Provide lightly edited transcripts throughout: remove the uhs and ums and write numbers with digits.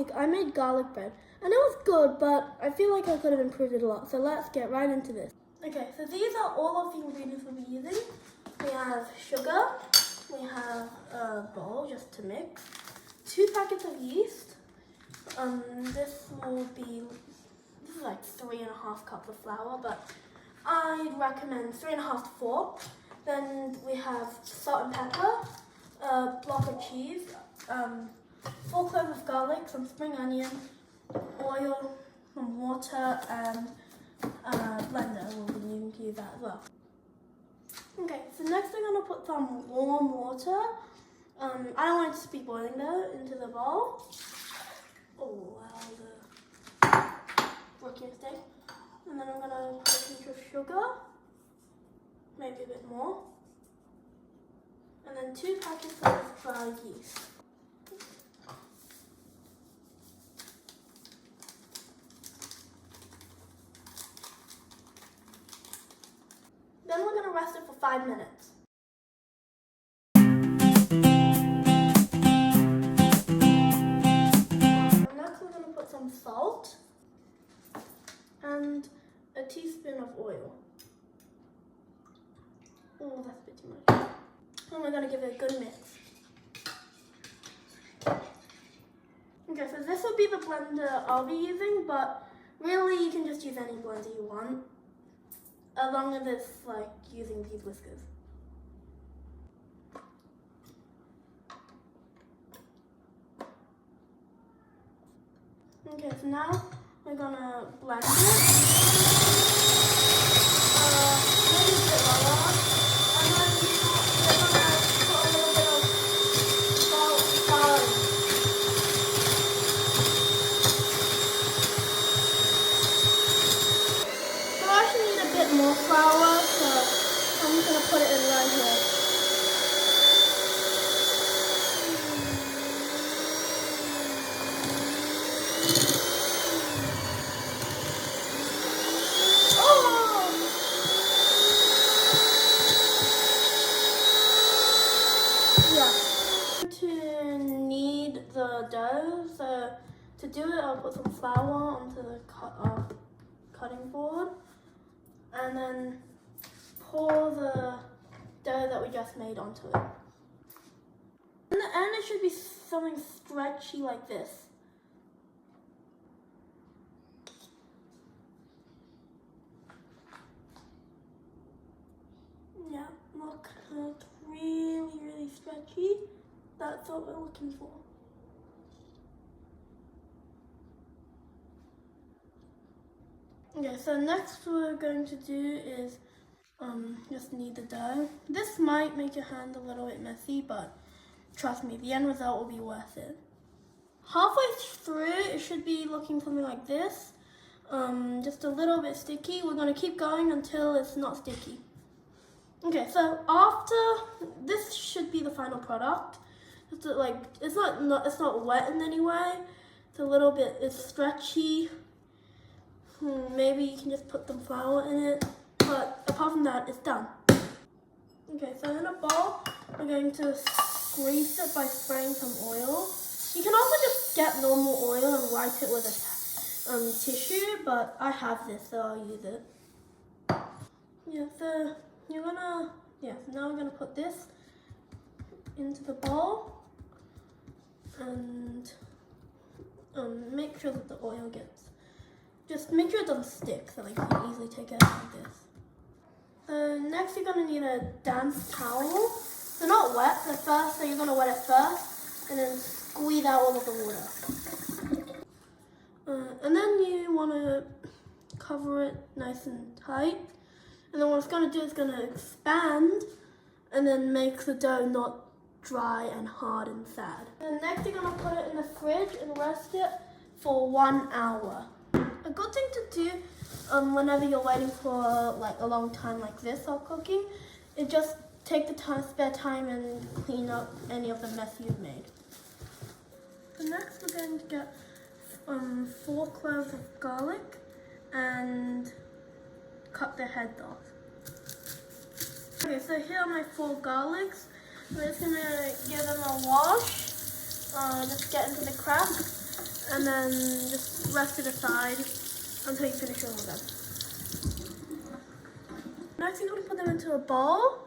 week I made garlic bread and it was good, but I feel like I could have improved it a lot. So let's get right into this. Okay, so these are all of the ingredients we'll be using. We have sugar, we have a bowl just to mix, 2 packets of yeast. This is like 3.5 cups of flour, but I'd recommend 3.5 to 4. Then we have salt and pepper, a block of cheese, 4 cloves of garlic, some spring onion, oil, some water, and a blender. We'll be needing to use that as well. Okay, so next I'm going to put some warm water. I don't want it to be boiling though, into the bowl. Oh, wow, the rookie mistake. And then I'm going to put a pinch of sugar, maybe a bit more. And then 2 packets of dry yeast. Then we're going to rest it for 5 minutes. Next we're going to put some salt and a teaspoon of oil. Oh, that's a bit too much. And we're going to give it a good mix. Okay, so this will be the blender I'll be using, but really you can just use any blender you want, as long as it's like using these whiskers. Okay, so now we're gonna blend it. Maybe a bit lower. And then we're gonna put a little bit of salt and flour in. So I actually need a bit more flour, so I'm just gonna put it in right here. To knead the dough, so to do it I'll put some flour onto the cutting board and then pour the dough that we just made onto it. In the end it should be something stretchy like this. Yeah, look, it's really stretchy. That's what we're looking for. Okay, so next we're going to do is just knead the dough. This might make your hand a little bit messy, but trust me, the end result will be worth it. Halfway through, it should be looking something like this. Just a little bit sticky. We're going to keep going until it's not sticky. Okay, so after this should be the final product. It's not wet in any way. It's a little bit, it's stretchy. Maybe you can just put some flour in it. But apart from that, it's done. Okay, so in a bowl, we're going to grease it by spraying some oil. You can also just get normal oil and wipe it with a tissue, but I have this, so I'll use it. Yeah, so now I'm gonna put this into the bowl and make sure that the oil make sure it doesn't stick, so like you can easily take it out like this. Next you're gonna need a damp towel. So not wet, so you're gonna wet it first and then squeeze out all of the water. And then you wanna cover it nice and tight. And then what it's gonna do is gonna expand and then make the dough not dry and hard and sad. And next you're gonna put it in the fridge and rest it for 1 hour. A good thing to do whenever you're waiting for like a long time like this while cooking is just take the spare time and clean up any of the mess you've made. So next we're going to get 4 cloves of garlic and cut the heads off. Okay, so here are my 4 garlics. I'm just gonna give them a wash, just get into the cracks. and then just rest it aside until you finish all of them. Next, you're going to put them into a bowl.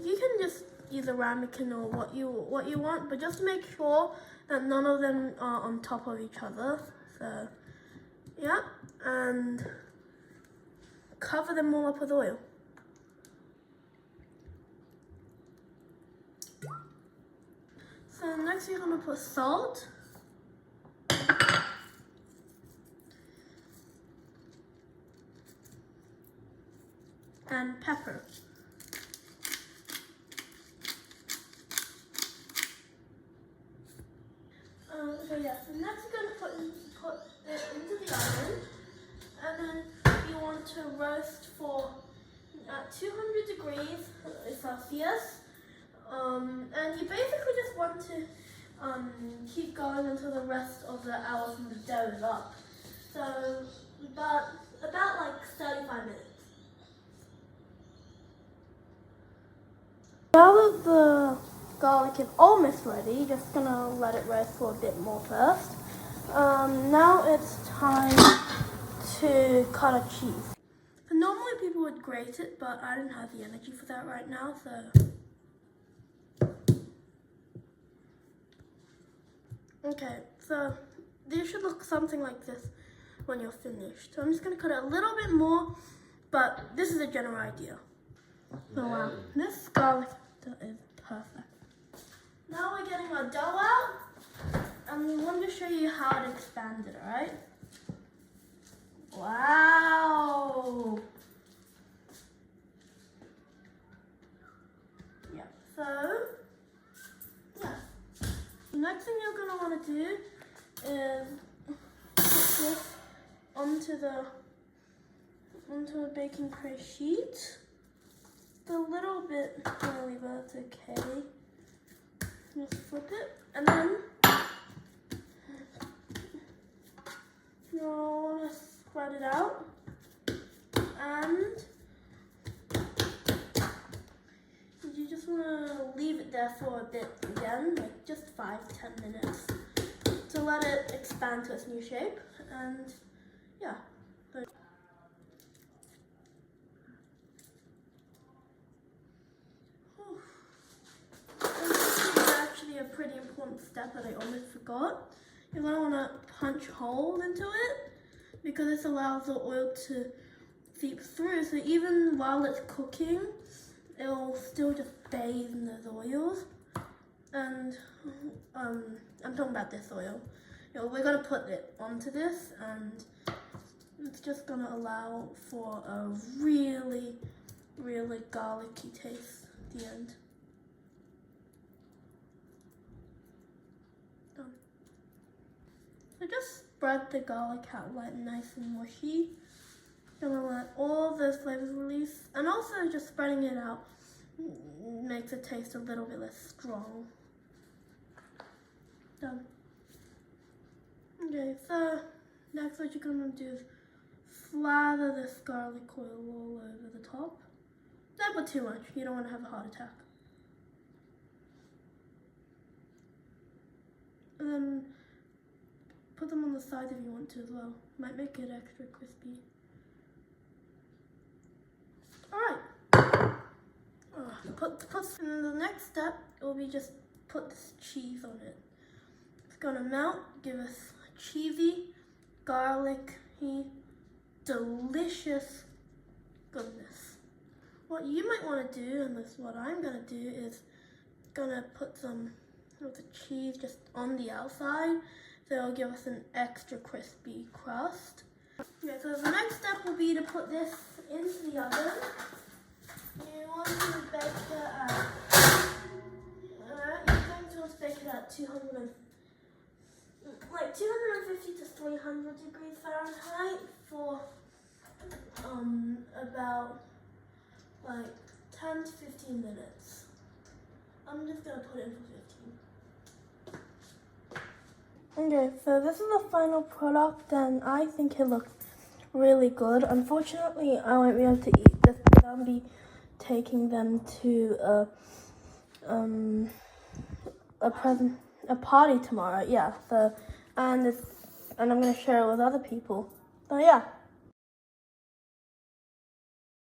You can just use a ramekin or what you want, but just make sure that none of them are on top of each other. So, yeah, and cover them all up with oil. So next you're going to put salt. And pepper. So yeah, so next you're going to put it into the oven, and then you want to roast for 200 degrees Celsius, and you basically just want to keep going until the rest of the hour from the dough is up. So about like 35 minutes. Now that the garlic is almost ready, just gonna let it roast for a bit more first. Now it's time to cut a cheese. So normally people would grate it, but I don't have the energy for that right now, so. Okay, so this should look something like this when you're finished. So I'm just gonna cut it a little bit more, but this is a general idea. So wow, this garlic is perfect. Now we're getting our dough out, and we want to show you how it expanded, alright? Wow! Yeah, so, yeah. The next thing you're going to want to do is put this onto a baking tray sheet. It's a little bit oily, but it's okay. Just flip it, and then you'll want to spread it out, and you just want to leave it there for a bit again, like just 5-10 minutes, to let it expand to its new shape, and yeah. A pretty important step that I almost forgot. You're going to want to punch holes into it, because this allows the oil to seep through, so even while it's cooking it'll still just bathe in those oils. And I'm talking about this oil. We're going to put it onto this, and it's just going to allow for a really, really garlicky taste at the end. So just spread the garlic out like nice and mushy. Gonna let all those flavors release, and also just spreading it out makes it taste a little bit less strong. Done. Okay, so next what you're gonna do is slather this garlic oil all over the top. Don't put too much, you don't want to have a heart attack. And then put them on the sides if you want to as well. Might make it extra crispy. Alright. The next step will be just put this cheese on it. It's gonna melt, give us cheesy, garlicky, delicious goodness. What you might want to do, and this is what I'm gonna do, is gonna put some of the cheese just on the outside. So it'll give us an extra crispy crust. Okay, so the next step will be to put this into the oven. You want to bake it at, you're going to bake it at 250 to 300 degrees Fahrenheit for about like 10 to 15 minutes. I'm just going to put it in for 15. Okay, so this is the final product, and I think it looks really good. Unfortunately, I won't be able to eat this, but I'll be taking them to a present. a party tomorrow. Yeah. So and I'm gonna share it with other people. So yeah.